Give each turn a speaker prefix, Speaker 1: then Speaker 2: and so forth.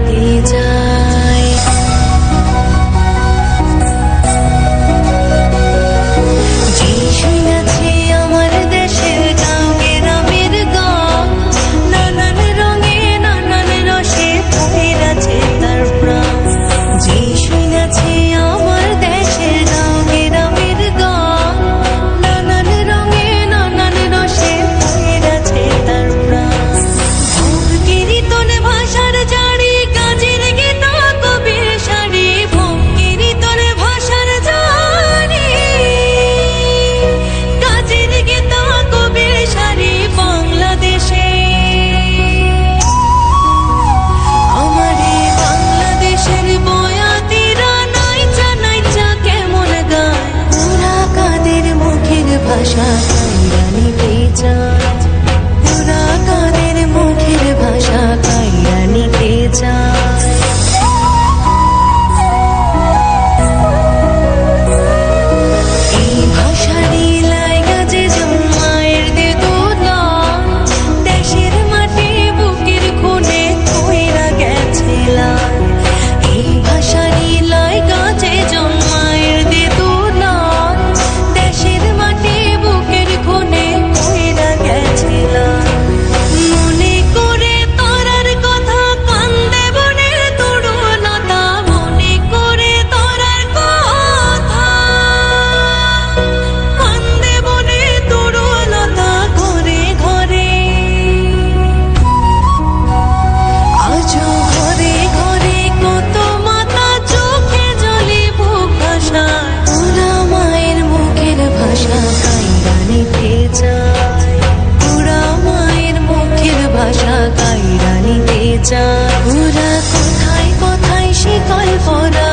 Speaker 1: নিতে যায়। যে শুনেছে আমার দেশের গাঁও গ্রামের গান, নানান রঙে নানান রসে ভরেছে তার প্রাণ। যে শুনেছে আমার দেশের গাঁও গ্রামের গান, নানান রঙে নানান রসে ভরেছে তার প্রাণ। ভোর কীর্তন ভাষার জারি, কাজের গীতা কবির সারি, ভোর কীর্তন ভাষার জারি, কাজের গীতা কবির সারি বাংলাদেশে। আমার এই বাংলাদেশের বয়াতিরা নাইচা নাইচা কেমন গায়, ওরা কাদের মুখের ভাষা কাইরা নিতে চায়, ওরা কাদের মুখের ভাষা কাইরা নিতে চায়। এই ভাষারই লাইগা যে জন্মায়ের দেদোলা, দেশের মাটি বুকের খুনে কইরা গেছে লাল। এই ভাষারই লাইগা যে জন্মায়ের দেদোলা, দেশের মাটি বুকের খুনে কইরা গেছে লাল। মনে করে তোরার কথা কান্দে বনের তরুণতা, মনে করে তোরার কথা কান্দে বনের তরুণতা ঘরে ঘরে। আজও ঘরে ঘরে কত মাতা চোখে জলে বুক ভাসায়, ওরা মায়ের মুখের ভাষা কাইরা নিতে চায়, ওরা মায়ের মুখের ভাষা কাইরা নিতে চায়। ওরা কোথায় কোথায় শিকল পরা